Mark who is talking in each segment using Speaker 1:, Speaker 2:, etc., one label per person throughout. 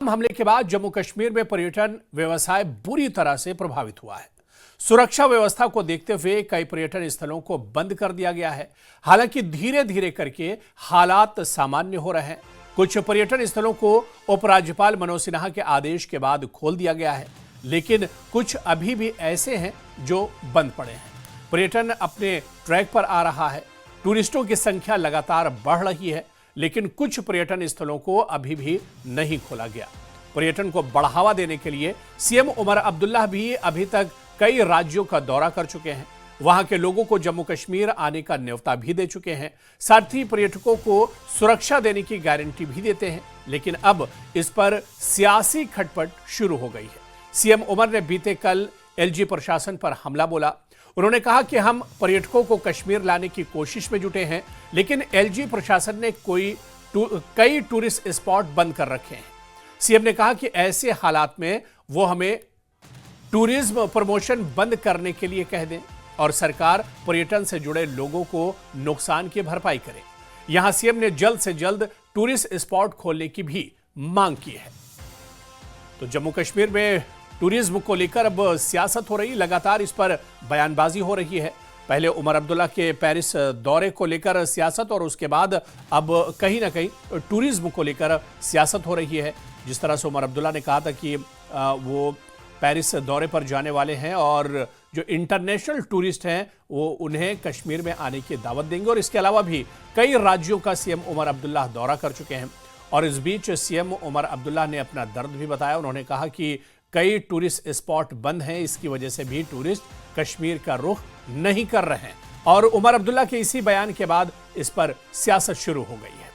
Speaker 1: हमले के बाद जम्मू कश्मीर में पर्यटन व्यवसाय बुरी तरह से प्रभावित हुआ है। सुरक्षा व्यवस्था को देखते हुए कई पर्यटन स्थलों को बंद कर दिया गया है। हालांकि धीरे धीरे करके हालात सामान्य हो रहे हैं। कुछ पर्यटन स्थलों को उपराज्यपाल मनोज सिन्हा के आदेश के बाद खोल दिया गया है, लेकिन कुछ अभी भी ऐसे हैं जो बंद पड़े हैं। पर्यटन अपने ट्रैक पर आ रहा है। टूरिस्टों की संख्या लगातार बढ़ रही है, लेकिन कुछ पर्यटन स्थलों को अभी भी नहीं खोला गया। पर्यटन को बढ़ावा देने के लिए सीएम उमर अब्दुल्ला भी अभी तक कई राज्यों का दौरा कर चुके हैं। वहां के लोगों को जम्मू कश्मीर आने का न्योता भी दे चुके हैं। साथ ही पर्यटकों को सुरक्षा देने की गारंटी भी देते हैं, लेकिन अब इस पर सियासी खटपट शुरू हो गई है। सीएम उमर ने बीते कल एलजी प्रशासन पर हमला बोला। उन्होंने कहा कि हम पर्यटकों को कश्मीर लाने की कोशिश में जुटे हैं, लेकिन एलजी प्रशासन ने कई टूरिस्ट स्पॉट बंद कर रखे हैं। सीएम ने कहा कि ऐसे हालात में वो हमें टूरिज्म प्रमोशन बंद करने के लिए कह दें और सरकार पर्यटन से जुड़े लोगों को नुकसान की भरपाई करे। यहां सीएम ने जल्द से जल्द टूरिस्ट स्पॉट खोलने की भी मांग की है। तो जम्मू कश्मीर में टूरिज्म को लेकर अब सियासत हो रही, लगातार इस पर बयानबाजी हो रही है। पहले उमर अब्दुल्ला के पेरिस दौरे को लेकर सियासत और उसके बाद अब कहीं ना कहीं टूरिज्म को लेकर सियासत हो रही है। जिस तरह से उमर अब्दुल्ला ने कहा था कि वो पेरिस दौरे पर जाने वाले हैं और जो इंटरनेशनल टूरिस्ट हैं वो उन्हें कश्मीर में आने की दावत देंगे। और इसके अलावा भी कई राज्यों का सीएम उमर अब्दुल्ला दौरा कर चुके हैं। और इस बीच सीएम उमर अब्दुल्ला ने अपना दर्द भी बताया। उन्होंने कहा कि कई टूरिस्ट स्पॉट बंद हैं, इसकी वजह से भी टूरिस्ट कश्मीर का रुख नहीं कर रहे हैं। और उमर अब्दुल्ला के इसी बयान के बाद इस पर सियासत शुरू हो गई है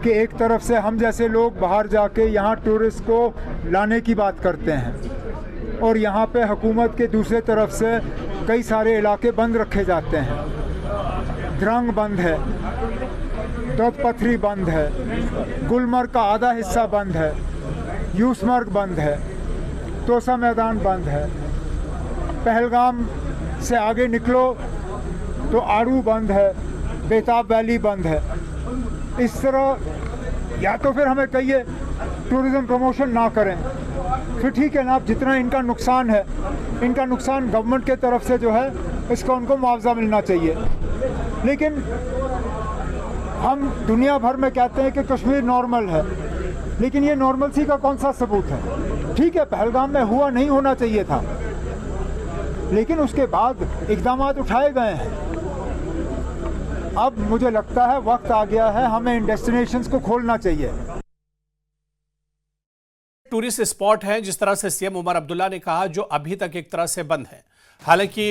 Speaker 2: कि एक तरफ से हम जैसे लोग बाहर जाके यहाँ टूरिस्ट को लाने की बात करते हैं और यहाँ पे हुकूमत के दूसरे तरफ से कई सारे इलाके बंद रखे जाते हैं। द्रंग बंद है, दुध पथरी बंद है, गुलमर्ग का आधा हिस्सा बंद है, यूसमर्ग बंद है, तोसा मैदान बंद है, पहलगाम से आगे निकलो तो आड़ू बंद है, बेताब वैली बंद है। इस तरह या तो फिर हमें कहिए टूरिज़्म प्रमोशन ना करें, फिर ठीक है ना, जितना इनका नुकसान है, इनका नुकसान गवर्नमेंट के तरफ से जो है इसका उनको मुआवजा मिलना चाहिए। लेकिन हम दुनिया भर में कहते हैं कि कश्मीर नॉर्मल है, लेकिन ये नॉर्मलसी का कौन सा सबूत है? ठीक है, पहलगाम में हुआ नहीं होना चाहिए था, लेकिन उसके बाद इक़दाम उठाए गए हैं। अब मुझे लगता है वक्त आ गया है, हमें इन डेस्टिनेशंस को खोलना चाहिए।
Speaker 1: टूरिस्ट स्पॉट हैं, जिस तरह से सीएम उमर अब्दुल्ला ने कहा, जो अभी तक एक तरह से बंद है। हालांकि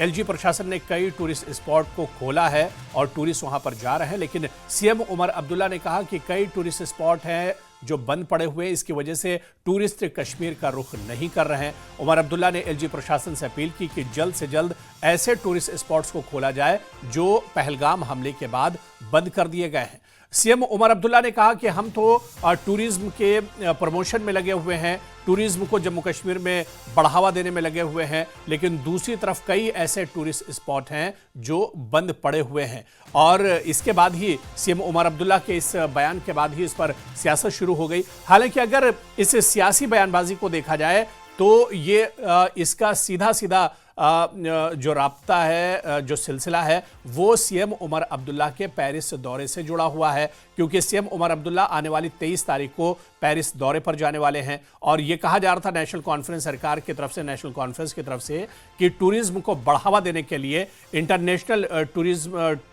Speaker 1: एलजी प्रशासन ने कई टूरिस्ट स्पॉट को खोला है और टूरिस्ट वहां पर जा रहे हैं, लेकिन सीएम उमर अब्दुल्ला ने कहा कि कई टूरिस्ट स्पॉट हैं जो बंद पड़े हुए हैं, इसकी वजह से टूरिस्ट कश्मीर का रुख नहीं कर रहे हैं। उमर अब्दुल्ला ने एलजी प्रशासन से अपील की कि जल्द से जल्द ऐसे टूरिस्ट स्पॉट्स को खोला जाए जो पहलगाम हमले के बाद बंद कर दिए गए हैं। सीएम उमर अब्दुल्ला ने कहा कि हम तो टूरिज्म के प्रमोशन में लगे हुए हैं, टूरिज्म को जम्मू कश्मीर में बढ़ावा देने में लगे हुए हैं, लेकिन दूसरी तरफ कई ऐसे टूरिस्ट स्पॉट हैं जो बंद पड़े हुए हैं। और इसके बाद ही सीएम उमर अब्दुल्ला के इस बयान के बाद ही इस पर सियासत शुरू हो गई। हालांकि अगर इस सियासी बयानबाजी को देखा जाए तो ये इसका सीधा सीधा जो राब्ता है, जो सिलसिला है, वो सीएम उमर अब्दुल्ला के पेरिस दौरे से जुड़ा हुआ है, क्योंकि सीएम उमर अब्दुल्ला आने वाली 23 तारीख को पेरिस दौरे पर जाने वाले हैं। और ये कहा जा रहा था नेशनल कॉन्फ्रेंस सरकार की तरफ से, नेशनल कॉन्फ्रेंस की तरफ से, कि टूरिज्म को बढ़ावा देने के लिए, इंटरनेशनल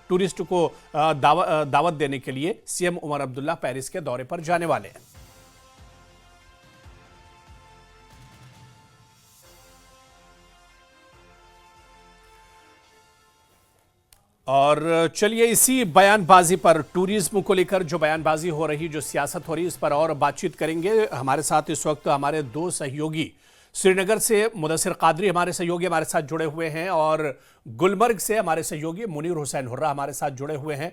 Speaker 1: टूरिस्ट को दावत देने के लिए सीएम उमर अब्दुल्ला पेरिस के दौरे पर जाने वाले हैं। और चलिए इसी बयानबाजी पर, टूरिज्म को लेकर जो बयानबाजी हो रही, जो सियासत हो रही, इस पर और बातचीत करेंगे। हमारे साथ इस वक्त हमारे दो सहयोगी, श्रीनगर से मुदस्सिर कादरी हमारे सहयोगी हमारे साथ जुड़े हुए हैं और गुलमर्ग से हमारे सहयोगी मुनीर हुसैन हुर्रा हमारे साथ जुड़े हुए हैं।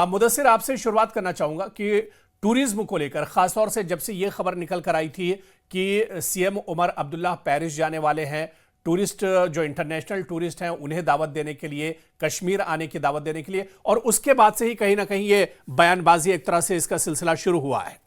Speaker 1: मुदस्सिर, आपसे शुरुआत करना चाहूँगा कि टूरिज्म को लेकर, ख़ासतौर से जब से ये खबर निकल कर आई थी कि सीएम उमर अब्दुल्ला पेरिस जाने वाले हैं, टूरिस्ट जो इंटरनेशनल टूरिस्ट हैं उन्हें दावत देने के लिए, कश्मीर आने की दावत देने के लिए, और उसके बाद से ही कहीं ना कहीं ये बयानबाजी एक तरह से इसका सिलसिला शुरू हुआ है।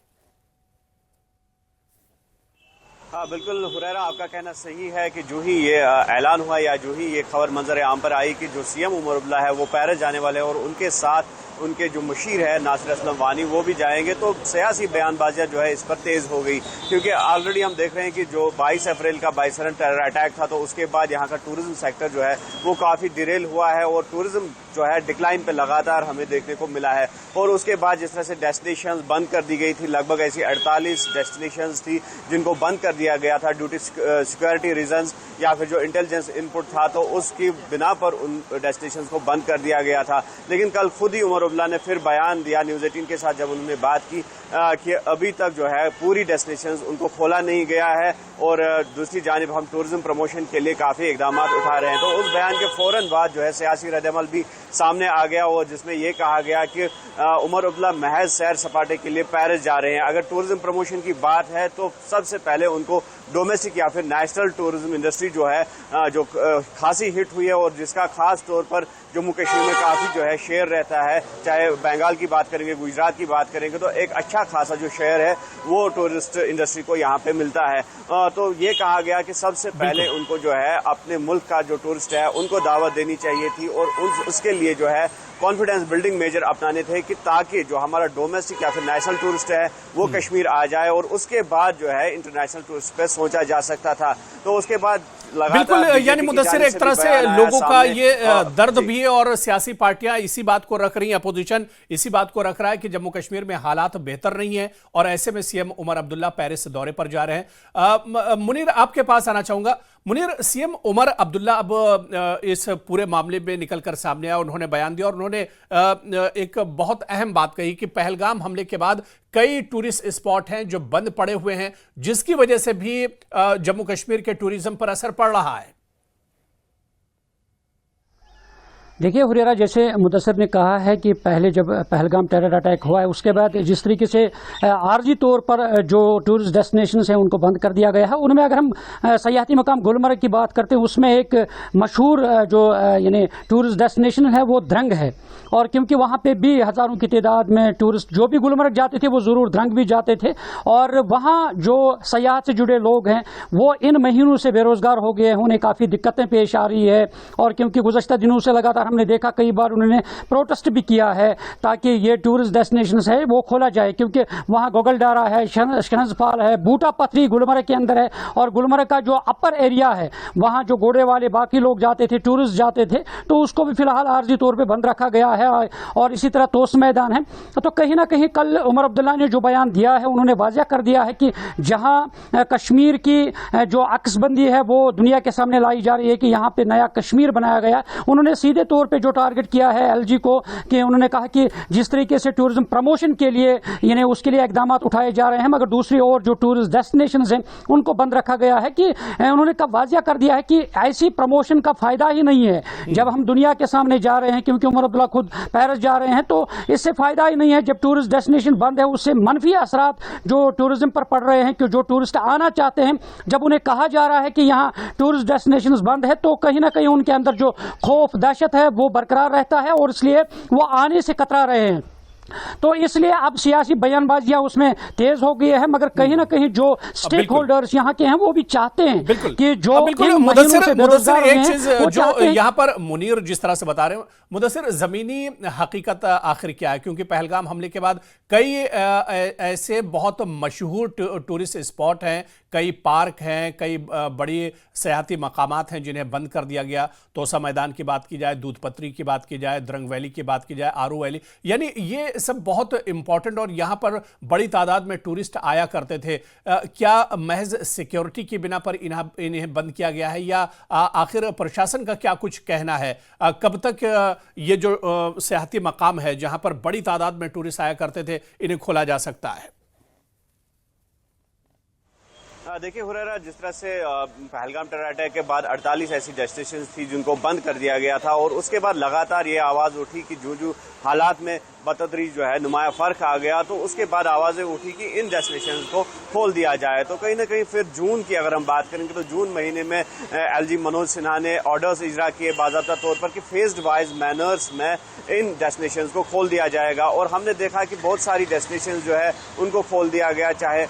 Speaker 3: हाँ बिल्कुल हुरैरा, आपका कहना सही है कि जो ही ये ऐलान हुआ या जो ही ये खबर मंजर आम पर आई कि जो सीएम उमर अब्दुल्ला है वो पेरिस जाने वाले हैं और उनके साथ उनके जो मुशीर है नासिर असलम वानी वो भी जाएंगे, तो सियासी बयानबाजियां जो है इस पर तेज हो गई, क्योंकि ऑलरेडी हम देख रहे हैं कि जो 22 अप्रैल का बाइसरन टेरर अटैक था तो उसके बाद यहाँ का टूरिज्म सेक्टर जो है वो काफी डिरेल हुआ है और टूरिज्म जो है डिक्लाइन पे लगातार हमें देखने को मिला है। और उसके बाद जिस तरह से डेस्टिनेशंस बंद कर दी गई थी, लगभग ऐसी 48 डेस्टिनेशंस थी जिनको बंद कर दिया गया था ड्यू टू सिक्योरिटी रीजंस या फिर जो इंटेलिजेंस इनपुट था, तो उसकी बिना पर उन डेस्टिनेशंस को बंद कर दिया गया था। लेकिन कल खुद ही उमर अब्दुल्ला ने फिर बयान दिया न्यूज 18 के साथ जब उन्होंने बात की कि अभी तक जो है पूरी डेस्टिनेशंस उनको खोला नहीं गया है और दूसरी जानिब हम टूरिज्म प्रमोशन के लिए काफी इकदाम उठा रहे हैं। तो उस बयान के फौरन बाद जो है सियासी रद्दअमल भी सामने आ गया और जिसमें यह कहा गया कि उमर अब्दुल्ला महज सैर सपाटे के लिए पेरिस जा रहे हैं। अगर टूरिज्म प्रमोशन की बात है तो सबसे पहले उनको डोमेस्टिक या फिर नेशनल टूरिज्म इंडस्ट्री जो है जो खासी हिट हुई है और जिसका खास तौर पर जम्मू कश्मीर में काफी जो है शेयर रहता है, चाहे बंगाल की बात करेंगे, गुजरात की बात करेंगे, तो एक अच्छा खासा जो शेयर है वो टूरिस्ट इंडस्ट्री को यहाँ पे मिलता है। तो ये कहा गया कि सबसे पहले उनको जो है अपने मुल्क का जो टूरिस्ट है उनको दावत देनी चाहिए थी और उसके लिए जो है कॉन्फिडेंस बिल्डिंग मेजर अपनाने थे कि ताकि जो हमारा डोमेस्टिक या फिर नेशनल टूरिस्ट है वो कश्मीर आ जाए और उसके बाद जो है इंटरनेशनल टूरिस्ट पे सोचा जा सकता था। तो उसके बाद
Speaker 1: बिल्कुल, यानी मुदस्सिर एक तरह से लोगों का ये दर्द भी है और सियासी पार्टियां इसी बात को रख रही हैं, अपोजिशन इसी बात को रख रहा है कि जम्मू कश्मीर में हालात बेहतर नहीं है और ऐसे में सीएम उमर अब्दुल्ला पेरिस दौरे पर जा रहे हैं। मुनीर, आपके पास आना चाहूंगा। मुनीर, सीएम उमर अब्दुल्ला अब इस पूरे मामले में निकलकर सामने आया, उन्होंने बयान दिया और उन्होंने एक बहुत अहम बात कही कि पहलगाम हमले के बाद कई टूरिस्ट स्पॉट हैं जो बंद पड़े हुए हैं, जिसकी वजह से भी जम्मू कश्मीर के टूरिज्म पर असर पड़ रहा है।
Speaker 4: देखिए हुरैरा, जैसे मुदस्सिर ने कहा है कि पहले जब पहलगाम टेरर अटैक हुआ है उसके बाद जिस तरीके से आर्जी तौर पर जो टूरिस्ट डेस्टिनेशंस हैं उनको बंद कर दिया गया है, उनमें अगर हम सयाहती मकाम गुलमर्ग की बात करते हैं उसमें एक मशहूर जो यानी टूरिस्ट डेस्टिनेशन है वो द्रंग है। और क्योंकि वहाँ पे भी हज़ारों की तादाद में टूरिस्ट जो भी गुलमर्ग जाते थे वो ज़रूर द्रंग भी जाते थे और वहाँ जो सयाहत से जुड़े लोग हैं वो इन महीनों से बेरोज़गार हो गए हैं, उन्हें काफ़ी दिक्कतें पेश आ रही है। और क्योंकि गुज़श्ता दिनों से लगातार हमने देखा कई बार उन्होंने प्रोटेस्ट भी किया है ताकि ये टूरिस्ट डेस्टिनेशंस है वो खोला जाए, क्योंकि वहाँ गोगलडारा है, शहनज फाल है, बूटा पथरी गुलमर्ग के अंदर है और गुलमर्ग का जो अपर एरिया है वहाँ जो घोड़े वाले बाकी लोग जाते थे, टूरिस्ट जाते थे, तो उसको भी फिलहाल आर्जी तौर पर बंद रखा गया है। और इसी तरह तोस मैदान है। तो कहीं ना कहीं कल उमर अब्दुल्ला ने जो बयान दिया है उन्होंने वाज़ेह कर दिया है कि जहां कश्मीर की जो अक्सबंदी है वो दुनिया के सामने लाई जा रही है कि यहां पे नया कश्मीर बनाया गया। उन्होंने सीधे तौर पे जो टारगेट किया है एलजी को कि उन्होंने कहा कि जिस तरीके से टूरिज्म प्रमोशन के लिए यानी उसके लिए इकदाम उठाए जा रहे हैं, मगर दूसरी ओर जो टूरिस्ट डेस्टिनेशंस हैं उनको बंद रखा गया है कि उन्होंने कब वाज़ेह कर दिया है कि ऐसी प्रमोशन का फायदा ही नहीं है जब हम दुनिया के सामने जा रहे हैं, क्योंकि उमर अब्दुल्ला खुद पेरिस जा रहे हैं, तो इससे फायदा ही नहीं है। जब टूरिस्ट डेस्टिनेशन बंद है उससे मनफी असरात जो टूरिज्म पर पड़ रहे हैं कि जो टूरिस्ट आना चाहते हैं, जब उन्हें कहा जा रहा है कि यहाँ टूरिस्ट डेस्टिनेशंस बंद है तो कहीं ना कहीं उनके अंदर जो खौफ दहशत है वो बरकरार रहता है और इसलिए वो आने से कतरा रहे हैं। तो इसलिए अब सियासी बयानबाजियां उसमें तेज हो गई है, मगर कहीं ना कहीं जो स्टेक होल्डर्स यहाँ के हैं वो भी चाहते हैं कि जो
Speaker 1: मुदस्सिर एक चीज जो यहाँ पर मुनीर जिस तरह से बता रहे हो, मुदस्सिर जमीनी हकीकत आखिर क्या है? क्योंकि पहलगाम हमले के बाद कई ऐसे बहुत मशहूर टूरिस्ट स्पॉट हैं, कई पार्क हैं, कई बड़ी सयाहती मकामात हैं जिन्हें बंद कर दिया गया। तोसा मैदान की बात की जाए, दूध पत्री की बात की जाए, द्रंग वैली की बात की जाए, आरू वैली, यानी ये सब बहुत इंपॉर्टेंट और यहाँ पर बड़ी तादाद में टूरिस्ट आया करते थे। क्या महज सिक्योरिटी की बिना पर इन्हें बंद किया गया है या आखिर प्रशासन का क्या कुछ कहना है? कब तक ये जो सयाहती मकाम है जहाँ पर बड़ी तादाद में टूरिस्ट आया करते थे इन्हें खोला जा सकता है?
Speaker 3: देखिए हुरैरा, जिस तरह से पहलगाम टेरर अटैक के बाद 48 ऐसी डेस्टिनेशन थी जिनको बंद कर दिया गया था और उसके बाद लगातार ये आवाज उठी कि जो हालात में बतदरीज जो है नुमाया फर्क आ गया, तो उसके बाद आवाजें उठी कि इन डेस्टिनेशन को खोल दिया जाए। तो कहीं ना कहीं फिर जून की अगर हम बात करेंगे तो जून महीने में एलजी मनोज सिन्हा ने ऑर्डर्स इजरा किए बाकायदा तौर पर कि फेज्ड वाइज मैनर्स में इन डेस्टिनेशन को खोल दिया जाएगा। और हमने देखा कि बहुत सारी डेस्टिनेशन जो है उनको खोल दिया गया, चाहे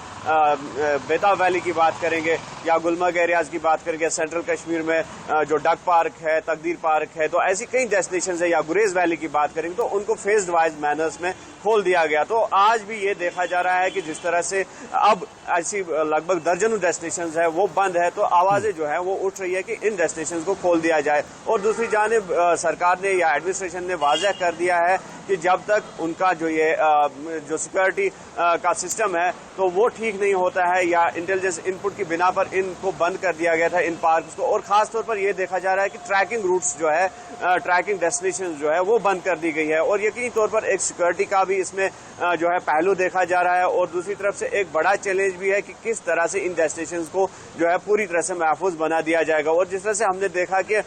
Speaker 3: बेताब वैली की बात करेंगे या गुलमर्ग एरियाज की बात करेंगे, सेंट्रल कश्मीर में जो डक पार्क है, तकदीर पार्क है, तो ऐसी कई डेस्टिनेशन है, या गुरेज वैली की बात करेंगे तो उनको फेज्ड वाइज मैनर्स में खोल दिया गया। तो आज भी ये देखा जा रहा है कि जिस तरह से अब ऐसी लगभग दर्जनों डेस्टिनेशन है वो बंद है, तो आवाजें जो है वो उठ रही है कि इन डेस्टिनेशन को खोल दिया जाए। और दूसरी जानिब सरकार ने या एडमिनिस्ट्रेशन ने वाज़ेह कर दिया है कि जब तक उनका जो सिक्योरिटी का सिस्टम है तो वो ठीक नहीं होता है, या इंटेलिजेंस इनपुट की बिना पर इनको बंद कर दिया गया था इन पार्क्स को। और खासतौर पर यह देखा जा रहा है कि ट्रैकिंग रूट्स जो है, ट्रैकिंग डेस्टिनेशन जो है वो बंद कर दी गई है। और यकीनी तौर पर एक सिक्योरिटी का भी इसमें जो है पहलू देखा जा रहा है, और दूसरी तरफ से एक बड़ा चैलेंज भी है कि किस तरह से इन डेस्टिनेशन को जो है पूरी तरह से महफूज बना दिया जाएगा। और जिस तरह से हमने देखा कि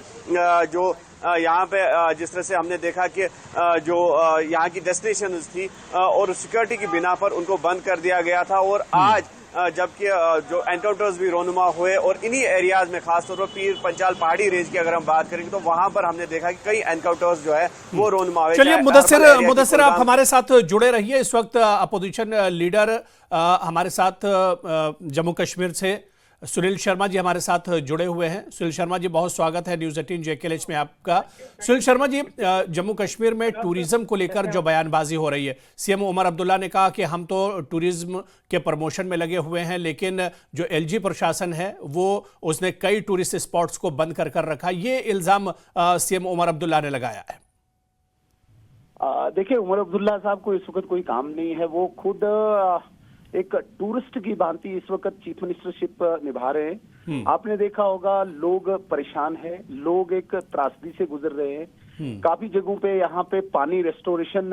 Speaker 3: जो यहाँ पे जिस तरह से हमने देखा कि जो यहाँ की डेस्टिनेशन थी और सिक्योरिटी की बिना पर उनको बंद कर दिया गया था, और आज जबकि जो एनकाउंटर्स भी रोनुमा हुए, और इन्हीं एरियाज में खासतौर पर पीर पंचाल पहाड़ी रेंज की अगर हम बात करेंगे तो वहां पर हमने देखा कि कई एनकाउंटर्स जो है वो रोनुमा हुए।
Speaker 1: चलिए मुदस्सिर आप हमारे साथ जुड़े रहिए। इस वक्त अपोजिशन लीडर हमारे साथ जम्मू कश्मीर से सुनील शर्मा जी हमारे साथ जुड़े हुए हैं। सुनील शर्मा जी, बहुत स्वागत है न्यूज़ 18 JKLH में आपका। सुनील शर्मा जी, जम्मू कश्मीर में टूरिज्म को लेकर जो बयानबाजी हो रही है, सीएम उमर अब्दुल्ला ने कहा कि हम तो टूरिज्म के प्रमोशन में लगे हुए हैं, लेकिन जो LG प्रशासन है वो उसने कई टूरिस्ट स्पॉट्स को बंद कर रखा। ये इल्जाम सीएम उमर अब्दुल्ला ने लगाया है।
Speaker 5: देखिए, उमर अब्दुल्ला साहब को इस वक्त कोई काम नहीं है। वो खुद एक टूरिस्ट की भांति इस वक्त चीफ मिनिस्टरशिप निभा रहे हैं। आपने देखा होगा लोग परेशान हैं, लोग एक त्रासदी से गुजर रहे हैं। काफी जगहों पे यहाँ पे पानी रेस्टोरेशन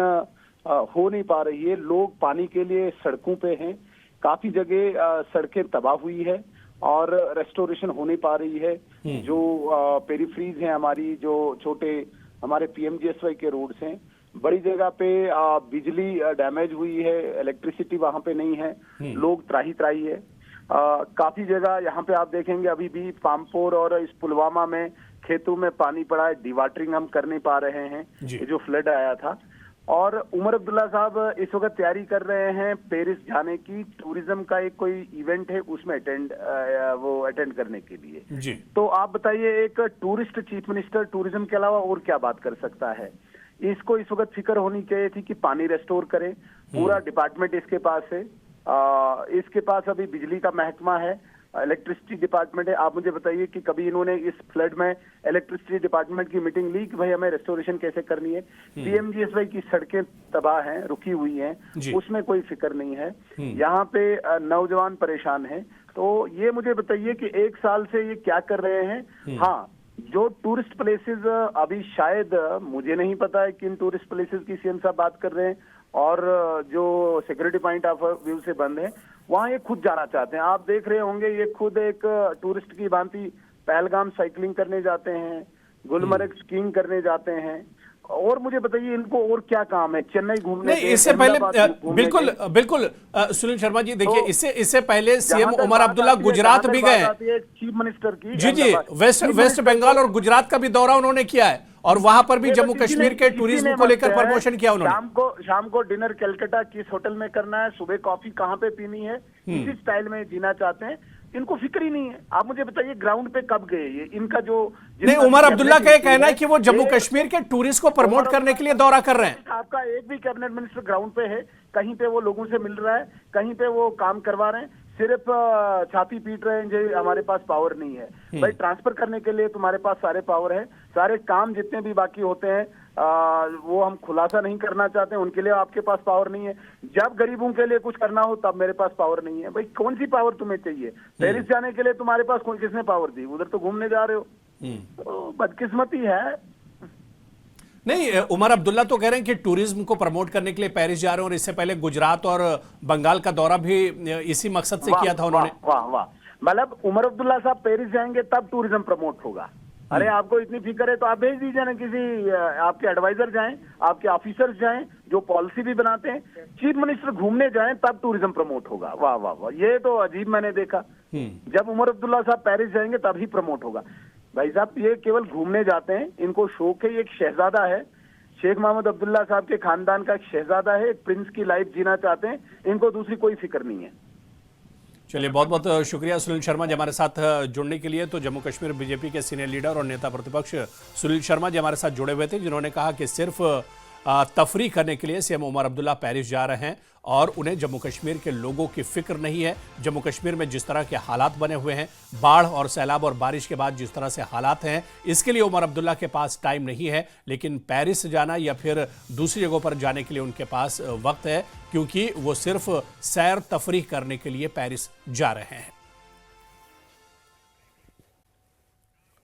Speaker 5: हो नहीं पा रही है, लोग पानी के लिए सड़कों पे हैं। काफी जगह सड़कें तबाह हुई है और रेस्टोरेशन हो नहीं पा रही है। जो पेरीफ्रीज हैं हमारी, जो छोटे हमारे PMGSY के रोड्स हैं, बड़ी जगह पे बिजली डैमेज हुई है, इलेक्ट्रिसिटी वहां पे नहीं है, लोग त्राही है। काफी जगह यहाँ पे आप देखेंगे अभी भी पामपोर और इस पुलवामा में खेतों में पानी पड़ा है, डिवाटरिंग हम कर नहीं पा रहे हैं, ये जो फ्लड आया था। और उमर अब्दुल्ला साहब इस वक्त तैयारी कर रहे हैं पेरिस जाने की, टूरिज्म का एक कोई इवेंट है उसमें अटेंड करने के लिए जी। तो आप बताइए, एक टूरिस्ट चीफ मिनिस्टर टूरिज्म के अलावा और क्या बात कर सकता है? इसको इस वक्त फिक्र होनी चाहिए थी कि पानी रेस्टोर करें, पूरा डिपार्टमेंट इसके पास है। इसके पास अभी बिजली का महकमा है, इलेक्ट्रिसिटी डिपार्टमेंट है। आप मुझे बताइए कि कभी इन्होंने इस फ्लड में इलेक्ट्रिसिटी डिपार्टमेंट की मीटिंग ली कि भाई हमें रेस्टोरेशन कैसे करनी है? PMGSY की सड़कें तबाह हैं, रुकी हुई हैं, उसमें कोई फिक्र नहीं है। यहाँ पे नौजवान परेशान हैं। तो ये मुझे बताइए कि एक साल से ये क्या कर रहे हैं? हाँ, जो टूरिस्ट प्लेसेस अभी शायद मुझे नहीं पता है किन टूरिस्ट प्लेसेस की CM साहब बात कर रहे हैं, और जो सिक्योरिटी पॉइंट ऑफ व्यू से बंद है वहां ये खुद जाना चाहते हैं। आप देख रहे होंगे ये खुद एक टूरिस्ट की भांति पहलगाम साइकिलिंग करने जाते हैं, गुलमर्ग स्कीइंग करने जाते हैं। और मुझे बताइए इनको और क्या काम है? चेन्नई घूमने
Speaker 1: नहीं, इससे पहले बिल्कुल सुनील शर्मा जी, देखिए इससे पहले सीएम उमर अब्दुल्ला गुजरात भी गए हैं
Speaker 5: चीफ मिनिस्टर की।
Speaker 1: जी, वेस्ट बंगाल और गुजरात का भी दौरा उन्होंने किया है, और वहां पर भी जम्मू कश्मीर के टूरिज्म को लेकर प्रमोशन किया उन्होंने।
Speaker 5: शाम को डिनर कलकत्ता किस होटल में करना है, सुबह कॉफी कहाँ पे पीनी है, इसी स्टाइल में जीना चाहते हैं। इनको फिक्र ही नहीं है। आप मुझे बताइए ग्राउंड पे कब गए ये? इनका जो
Speaker 1: नहीं, उमर अब्दुल्ला का कहना है कि वो जम्मू कश्मीर के टूरिस्ट को प्रमोट करने के लिए दौरा कर रहे हैं।
Speaker 5: आपका एक भी कैबिनेट मिनिस्टर ग्राउंड पे है? कहीं पे वो लोगों से मिल रहा है? कहीं पे वो काम करवा रहे हैं? सिर्फ छाती पीट रहे हैं जो हमारे पास पावर नहीं है। भाई ट्रांसफर करने के लिए तुम्हारे पास सारे पावर है, सारे काम जितने भी बाकी होते हैं वो हम खुलासा नहीं करना चाहते, उनके लिए आपके पास पावर नहीं है। जब गरीबों के लिए कुछ करना हो तब मेरे पास पावर नहीं है। भाई कौन सी पावर तुम्हें चाहिए? पेरिस जाने के लिए तुम्हारे पास किसने पावर दी? उधर तो घूमने जा रहे हो। तो बदकिस्मती है।
Speaker 1: नहीं, उमर अब्दुल्ला तो कह रहे हैं कि टूरिज्म को प्रमोट करने के लिए पेरिस जा रहे हैं, और इससे पहले गुजरात और बंगाल का दौरा भी इसी मकसद से किया था उन्होंने।
Speaker 5: वाह वाह, मतलब उमर अब्दुल्ला साहब पेरिस जाएंगे तब टूरिज्म प्रमोट होगा। अरे आपको इतनी फिक्र है तो आप भेज दीजिए ना, किसी आपके एडवाइजर जाएं, आपके ऑफिसर्स जाएं जो पॉलिसी भी बनाते हैं, चीफ मिनिस्टर घूमने जाएं तब टूरिज्म प्रमोट होगा। वाह वाह वाह, ये तो अजीब मैंने देखा। जब उमर अब्दुल्ला साहब पेरिस जाएंगे तभी प्रमोट होगा। भाई साहब ये केवल घूमने जाते हैं, इनको शौक है। ये एक शहजादा है, शेख मोहम्मद अब्दुल्ला साहब के खानदान का एक शहजादा है, एक प्रिंस की लाइफ जीना चाहते हैं, इनको दूसरी कोई फिक्र नहीं है।
Speaker 1: चलिए, बहुत बहुत शुक्रिया सुनील शर्मा जी हमारे साथ जुड़ने के लिए। तो जम्मू कश्मीर बीजेपी के सीनियर लीडर और नेता प्रतिपक्ष सुनील शर्मा जी हमारे साथ जुड़े हुए थे, जिन्होंने कहा कि सिर्फ तफरी करने के लिए सीएम उमर अब्दुल्ला पेरिस जा रहे हैं और उन्हें जम्मू कश्मीर के लोगों की फिक्र नहीं है। जम्मू कश्मीर में जिस तरह के हालात बने हुए हैं, बाढ़ और सैलाब और बारिश के बाद जिस तरह से हालात हैं, इसके लिए उमर अब्दुल्ला के पास टाइम नहीं है। लेकिन पेरिस जाना या फिर दूसरी जगहों पर जाने के लिए उनके पास वक्त है, क्योंकि वो सिर्फ सैर तफरीह करने के लिए पेरिस जा रहे हैं।